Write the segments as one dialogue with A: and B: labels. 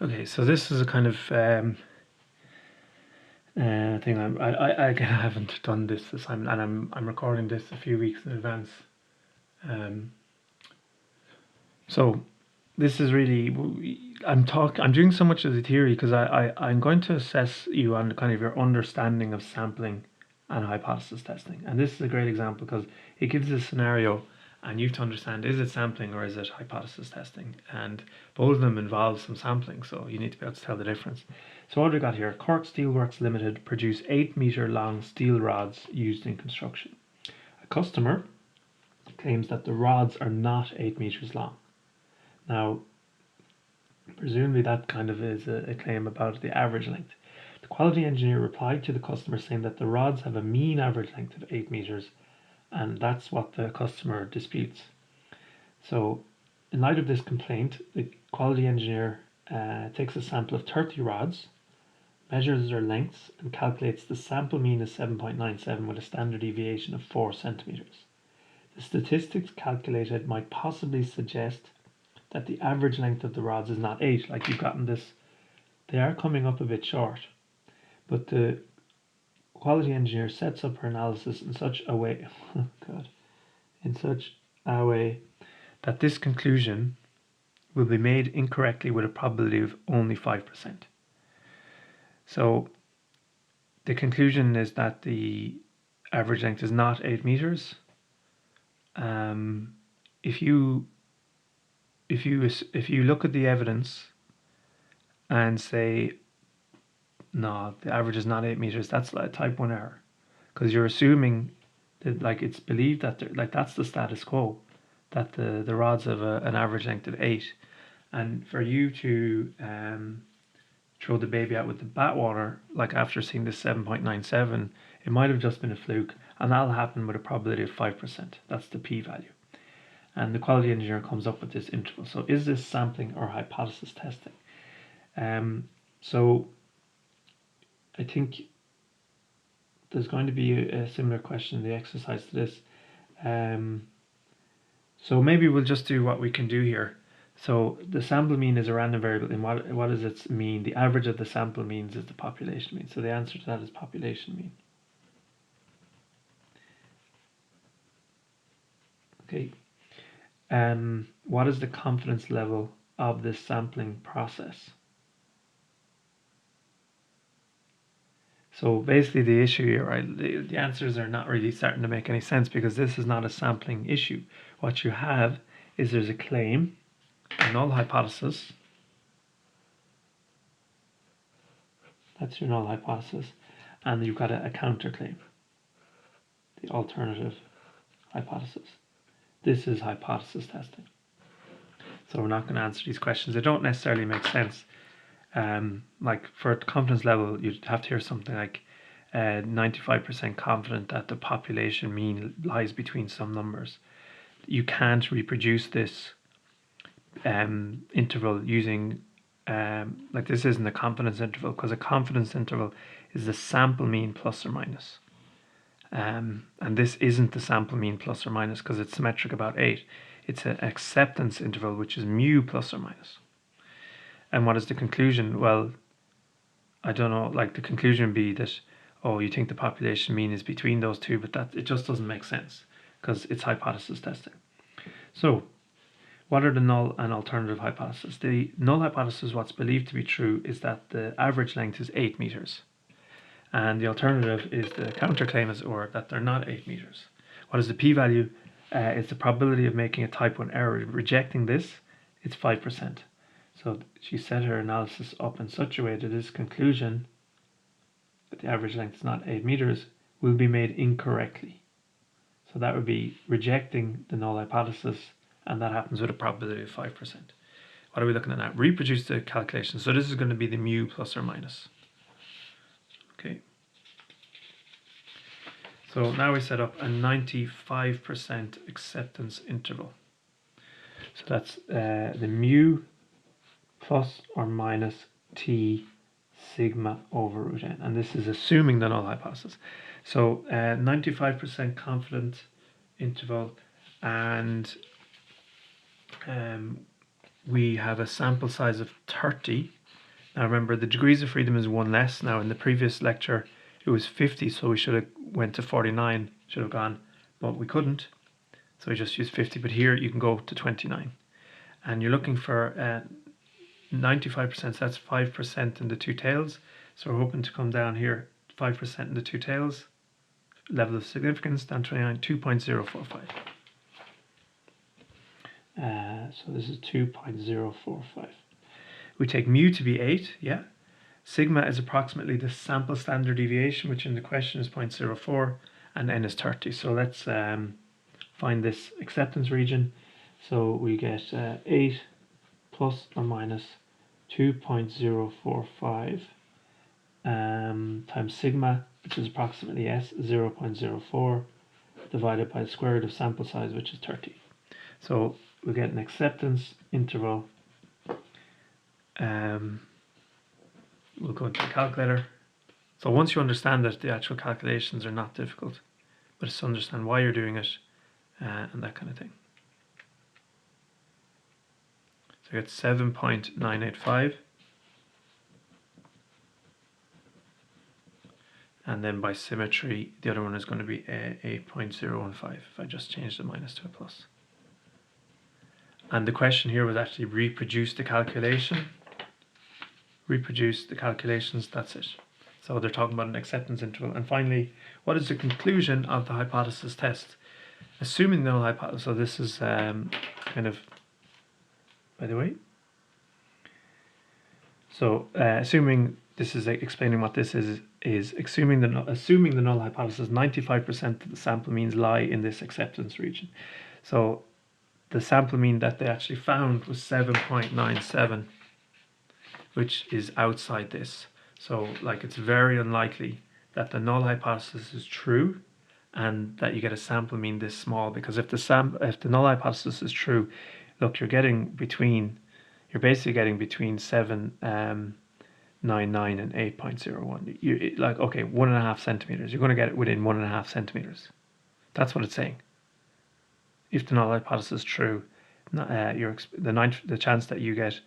A: Okay, so this is a kind of thing. I again, I haven't done this assignment, and I'm recording this a few weeks in advance. So this is really I'm doing so much of the theory because I'm going to assess you on kind of your understanding of sampling and hypothesis testing, and this is a great example because it gives a scenario. And you have to understand, is it sampling or is it hypothesis testing? And both of them involve some sampling, so you need to be able to tell the difference. So what we got here, Cork Steelworks Limited produce 8-meter long steel rods used in construction. A customer claims that the rods are not 8 meters long. Now, presumably that kind of is a claim about the average length. The quality engineer replied to the customer saying that the rods have a mean average length of 8 meters, and that's what the customer disputes. So, in light of this complaint, the quality engineer takes a sample of 30 rods, measures their lengths, and calculates the sample mean as 7.97 with a standard deviation of 4 centimeters. The statistics calculated might possibly suggest that the average length of the rods is not 8, like you've gotten this. They are coming up a bit short, but the quality engineer sets up her analysis in such a way, that this conclusion will be made incorrectly with a probability of only 5%. So the conclusion is that the average length is not 8 meters. If you look at the evidence and say, no, the average is not 8 meters, that's like a type 1 error, because you're assuming that like it's believed that like that's the status quo, that the rods have an average length of 8, and for you to throw the baby out with the bathwater, like after seeing this 7.97, it might have just been a fluke, and that'll happen with a probability of 5%. That's the p-value. And the quality engineer comes up with this interval. So is this sampling or hypothesis testing? So I think there's going to be a similar question in the exercise to this. So maybe we'll just do what we can do here. So the sample mean is a random variable. And what does it mean? The average of the sample means is the population mean. So the answer to that is population mean. Okay. What is the confidence level of this sampling process? So basically the issue here, right, the answers are not really starting to make any sense because this is not a sampling issue. What you have is there's a claim, a null hypothesis. That's your null hypothesis. And you've got a counterclaim, the alternative hypothesis. This is hypothesis testing. So we're not going to answer these questions. They don't necessarily make sense. Like for a confidence level, you'd have to hear something like 95% confident that the population mean lies between some numbers. You can't reproduce this interval using like this isn't a confidence interval, because a confidence interval is the sample mean plus or minus. And this isn't the sample mean plus or minus because it's symmetric about 8. It's an acceptance interval, which is mu plus or minus. And what is the conclusion? Well, I don't know, like the conclusion would be that, oh, you think the population mean is between those two, but that it just doesn't make sense because it's hypothesis testing. So what are the null and alternative hypotheses? The null hypothesis, what's believed to be true, is that the average length is 8 meters. And the alternative is the counterclaim, as or that they're not 8 meters. What is the p-value? It's the probability of making a type 1 error. Rejecting this, it's 5%. So she set her analysis up in such a way that this conclusion, that the average length is not 8 meters, will be made incorrectly. So that would be rejecting the null hypothesis, and that happens with a probability of 5%. What are we looking at now? Reproduce the calculation. So this is going to be the mu plus or minus. Okay. So now we set up a 95% acceptance interval. So that's the mu plus or minus t sigma over root n. And this is assuming the null hypothesis. So 95% confident interval, and we have a sample size of 30. Now remember, the degrees of freedom is one less. Now in the previous lecture it was 50, so we should have went to 49, should have gone, but we couldn't, so we just used 50. But here you can go to 29, and you're looking for 95%, so that's 5% in the two tails. So we're hoping to come down here 5% in the two tails. Level of significance down 29, 2.045. So this is 2.045. We take mu to be 8, yeah. Sigma is approximately the sample standard deviation, which in the question is 0.04, and n is 30. So let's find this acceptance region. So we get 8 plus or minus 2.045 times sigma, which is approximately s, 0.04, divided by the square root of sample size, which is 30. So we get an acceptance interval. We'll go into the calculator. So once you understand that, the actual calculations are not difficult, but it's to understand why you're doing it and that kind of thing. So I get 7.985. And then by symmetry, the other one is going to be 8.015 if I just change the minus to a plus. And the question here was actually reproduce the calculation. Reproduce the calculations, that's it. So they're talking about an acceptance interval. And finally, what is the conclusion of the hypothesis test? Assuming the null hypothesis, so this is kind of, by the way. So assuming, this is explaining what this is assuming the null hypothesis, 95% of the sample means lie in this acceptance region. So the sample mean that they actually found was 7.97, which is outside this. So like it's very unlikely that the null hypothesis is true and that you get a sample mean this small, because if the null hypothesis is true, look, you're basically getting between 7.99 and 8.01. Like, okay, 1.5 centimeters. You're going to get it within 1.5 centimeters. That's what it's saying. If the null hypothesis is true, the chance that you get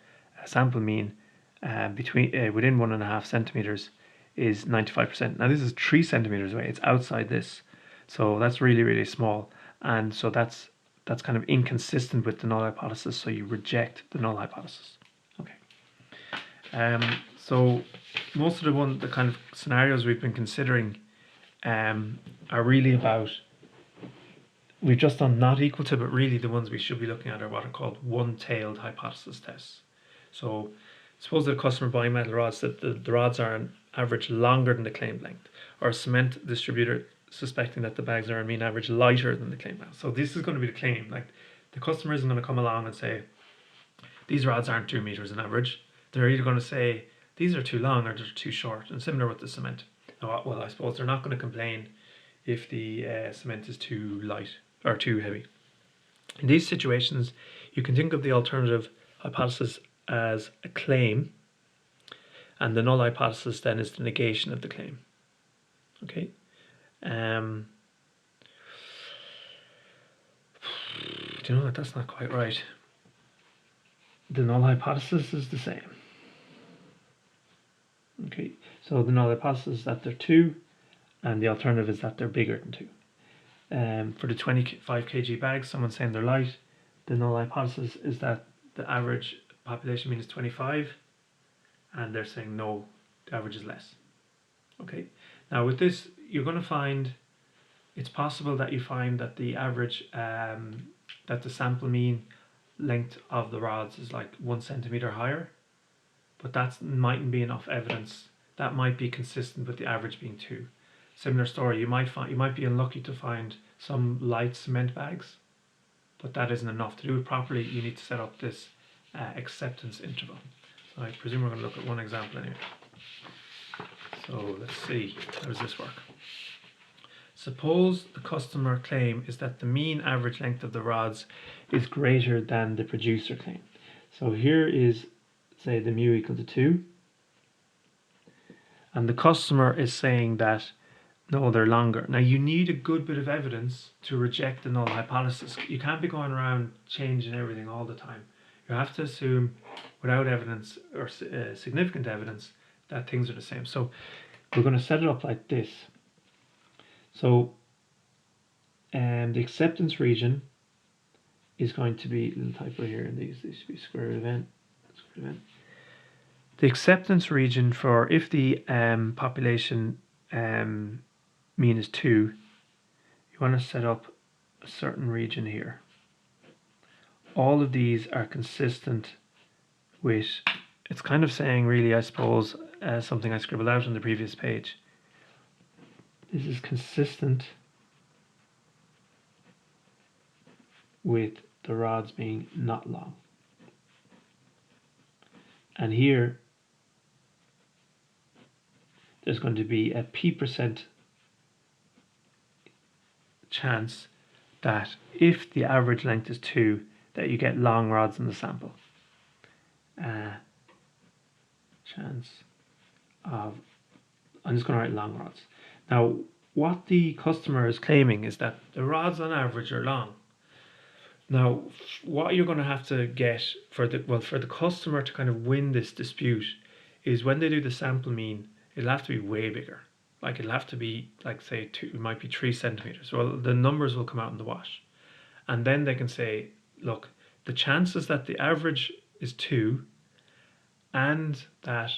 A: a sample mean within 1.5 centimeters is 95%. Now this is 3 centimeters away. It's outside this, so that's really, really small, and so that's kind of inconsistent with the null hypothesis. So you reject the null hypothesis. Okay. So most of the kind of scenarios we've been considering are really about, we've just done not equal to, but really the ones we should be looking at are what are called one-tailed hypothesis tests. So suppose that a customer buying metal rods, that the rods are on average longer than the claimed length, or a cement distributor suspecting that the bags are on mean average lighter than the claimed length. So this is going to be the claim. Like, the customer isn't going to come along and say these rods aren't 2 meters on average. They're either going to say these are too long or they're too short, and similar with the cement. Now, well, I suppose they're not going to complain if the cement is too light or too heavy. In these situations, you can think of the alternative hypothesis as a claim, and the null hypothesis then is the negation of the claim. Okay. Do you know what? That's not quite right. The null hypothesis is the same. Okay, so the null hypothesis is that they're 2, and the alternative is that they're bigger than 2. For the 25 kg bags, someone's saying they're light. The null hypothesis is that the average population mean is 25, and they're saying no, the average is less. Okay, now with this, you're going to find, it's possible that you find that the average, that the sample mean length of the rods is like 1 centimeter higher, but that mightn't be enough evidence. That might be consistent with the average being 2. Similar story, you might be unlucky to find some light cement bags, but that isn't enough. To do it properly, you need to set up this acceptance interval. So I presume we're going to look at one example anyway. So let's see, how does this work? Suppose the customer claim is that the mean average length of the rods is greater than the producer claim. So here is, say, the mu equal to 2. And the customer is saying that, no, they're longer. Now, you need a good bit of evidence to reject the null hypothesis. You can't be going around changing everything all the time. You have to assume without evidence or significant evidence that things are the same. So we're going to set it up like this. So the acceptance region is going to be, little typo here, and these should be square root of n. The acceptance region for if the population mean is 2, you want to set up a certain region here. All of these are consistent with, it's kind of saying really, I suppose, something I scribbled out on the previous page. This is consistent with the rods being not long. And here, there's going to be a p% chance that if the average length is 2, that you get long rods in the sample. Chance of, I'm just going to write long rods. Now, what the customer is claiming is that the rods on average are long. Now, what you're going to have to get for the customer to kind of win this dispute is when they do the sample mean, it'll have to be way bigger. Like it'll have to be like, say, it might be 3 centimeters. Well, the numbers will come out in the wash. And then they can say, look, the chances that the average is 2 and that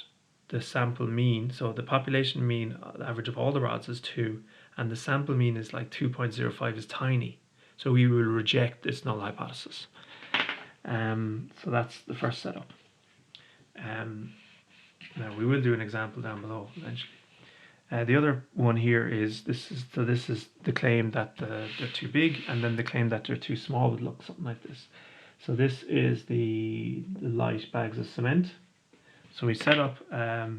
A: the sample mean, so the population mean, the average of all the rods is 2, and the sample mean is like 2.05 is tiny. So we will reject this null hypothesis. So that's the first setup. Now we will do an example down below eventually. The other one here is this is the claim that they're too big, and then the claim that they're too small would look something like this. So this is the light bags of cement. So we set up a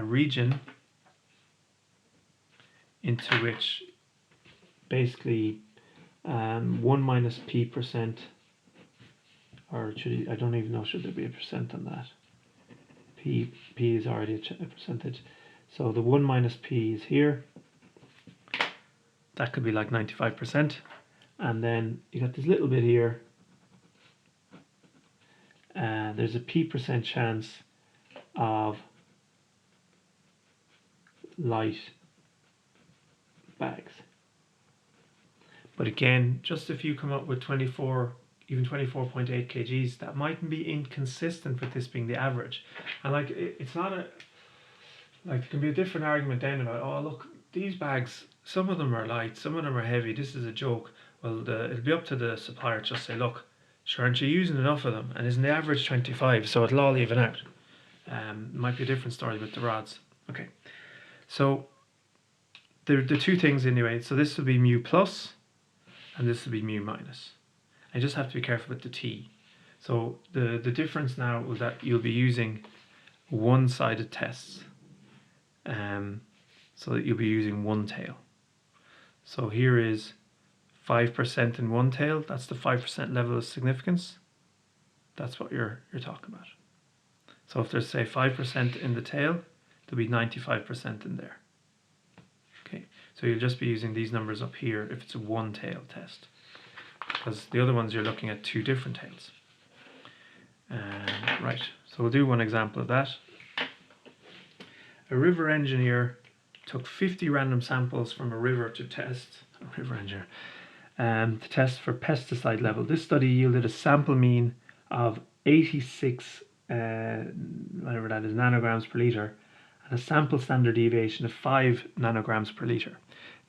A: region into which basically 1 minus p%, or I don't even know, should there be a percent on that? P is already a percentage. So the 1 minus p is here. That could be like 95%. And then you got this little bit here. There's a p% chance of light bags. But again, just if you come up with even 24.8 kgs, that mightn't be inconsistent with this being the average. And like, it's not a, like, there can be a different argument then about, oh look, these bags, some of them are light, some of them are heavy, this is a joke. Well, it'll be up to the supplier to just say, look, sure, aren't you using enough of them? And isn't the average 25? So it'll all even out. It might be a different story with the rods. Okay, so the two things anyway. So this will be mu plus, and this will be mu minus. I just have to be careful with the t. So the difference now is that you'll be using one-sided tests. So that you'll be using one tail. So here is 5% in one tail. That's the 5% level of significance. That's what you're talking about. So if there's, say, 5% in the tail, there'll be 95% in there. Okay, so you'll just be using these numbers up here if it's a one tail test, because the other ones you're looking at 2 different tails. Right, so we'll do one example of that. A river engineer took 50 random samples from a river to test, to test for pesticide level. This study yielded a sample mean of 86 whatever that is, nanograms per litre, and a sample standard deviation of 5 nanograms per litre.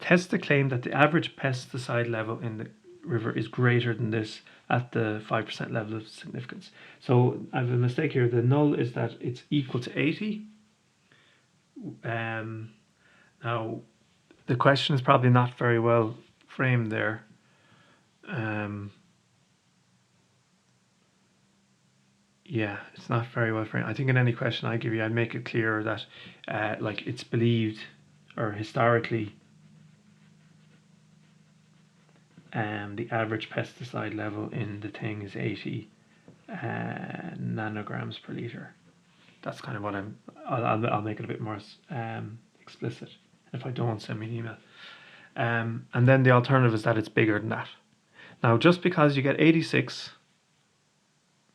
A: Tester claimed that the average pesticide level in the river is greater than this at the 5% level of significance. So I have a mistake here. The null is that it's equal to 80. Now, the question is probably not very well framed there. Yeah, it's not very well framed. I think in any question I give you, I'd make it clear that like it's believed or historically the average pesticide level in the thing is 80 nanograms per litre. That's kind of what I'll make it a bit more explicit. If I don't, send me an email. And then the alternative is that it's bigger than that. Now, just because you get 86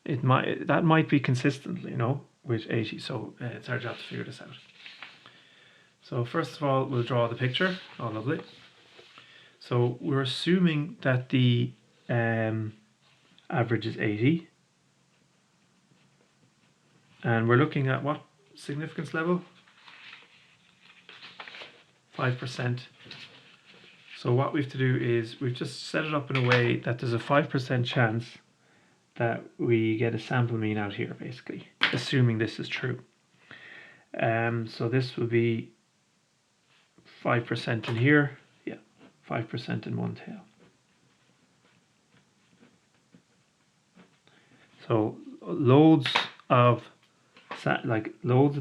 A: that might be consistent, with 80. So it's our job to figure this out. So first of all, we'll draw the picture. Oh, lovely. So we're assuming that the average is 80. And we're looking at what significance level? 5%. So what we have to do is we've just set it up in a way that there's a 5% chance that we get a sample mean out here, basically, assuming this is true. So this will be 5% in here, 5% in one tail. So loads of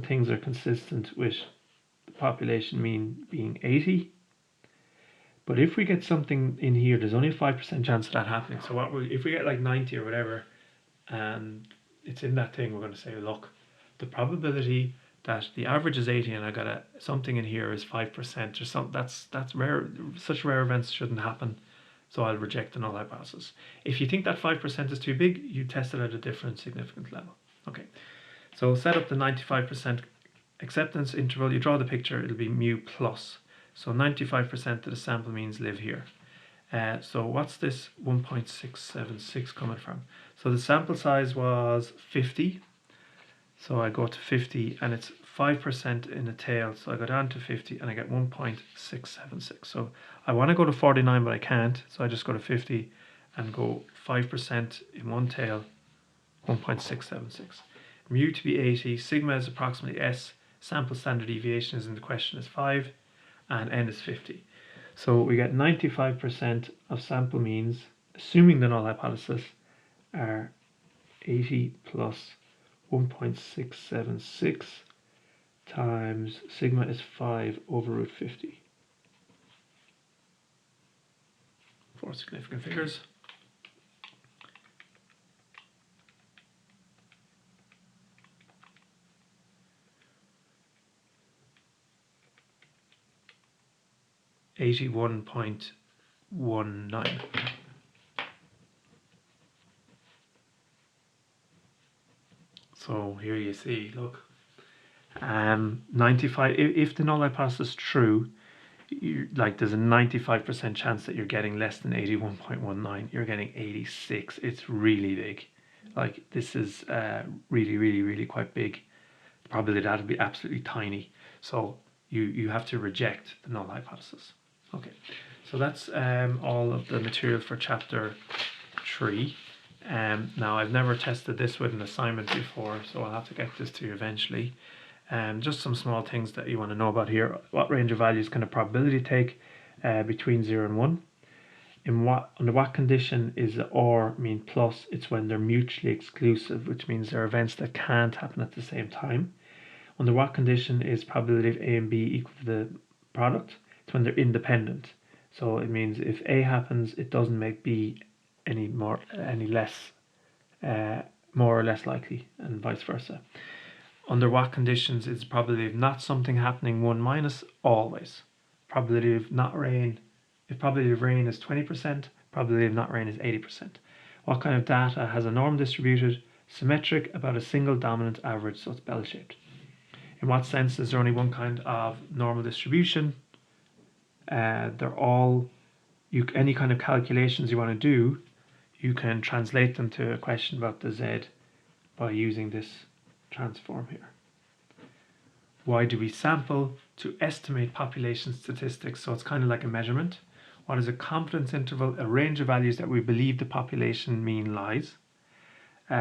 A: things are consistent with the population mean being 80. But if we get something in here, there's only a 5% chance of that happening. So if we get like 90 or whatever, and it's in that thing, we're going to say, look, the probability that the average is 80 and I got something in here is 5% or something. That's rare. Such rare events shouldn't happen. So I'll reject the null hypothesis. If you think that 5% is too big, you test it at a different significance level. Okay, so set up the 95% acceptance interval. You draw the picture, it'll be mu plus. So 95% of the sample means live here. So what's this 1.676 coming from? So the sample size was 50. So I go to 50 and it's 5% in the tail. So I go down to 50 and I get 1.676. So I want to go to 49, but I can't. So I just go to 50 and go 5% in one tail, 1.676. Mu to be 80, sigma is approximately S, sample standard deviation is in the question is 5, and N is 50. So we get 95% of sample means, assuming the null hypothesis, are 80 plus 1.676 times sigma is 5 over root 50. 4 significant figures. $81.19. So here you see, look, 95. If the null hypothesis is true, there's a 95% chance that you're getting less than 81.19. You're getting 86. It's really big. Like this is really, really, really quite big. Probably that'll be absolutely tiny. So you have to reject the null hypothesis. Okay, so that's all of the material for chapter 3. Now I've never tested this with an assignment before, so I'll have to get this to you eventually. Just some small things that you want to know about here. What range of values can a probability take between 0 and 1? Under what condition is the or mean plus? It's when they're mutually exclusive, which means there are events that can't happen at the same time. Under what condition is probability of A and B equal to the product? It's when they're independent. So it means if A happens, it doesn't make B more or less likely, and vice versa. Under what conditions is probability of not something happening 1 minus? Always. Probability of not rain. If probability of rain is 20%, probability of not rain is 80%. What kind of data has a norm distributed, symmetric, about a single dominant average, so it's bell-shaped? In what sense is there only one kind of normal distribution? They're all, any kind of calculations you want to do, you can translate them to a question about the Z by using this transform here. Why do we sample? To estimate population statistics, so it's kind of like a measurement. What is a confidence interval? A range of values that we believe the population mean lies.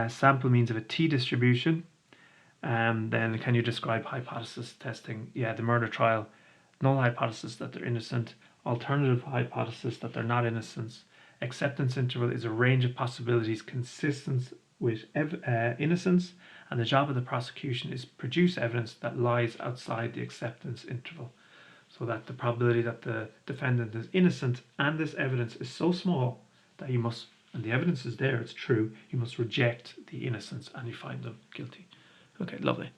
A: Sample means of a t distribution. Then can you describe hypothesis testing? Yeah, the murder trial. Null hypothesis that they're innocent. Alternative hypothesis that they're not innocent. Acceptance interval is a range of possibilities consistent with innocence, and the job of the prosecution is produce evidence that lies outside the acceptance interval, so that the probability that the defendant is innocent and this evidence is so small that you must, and the evidence is there, it's true, you must reject the innocence and you find them guilty. Okay, lovely.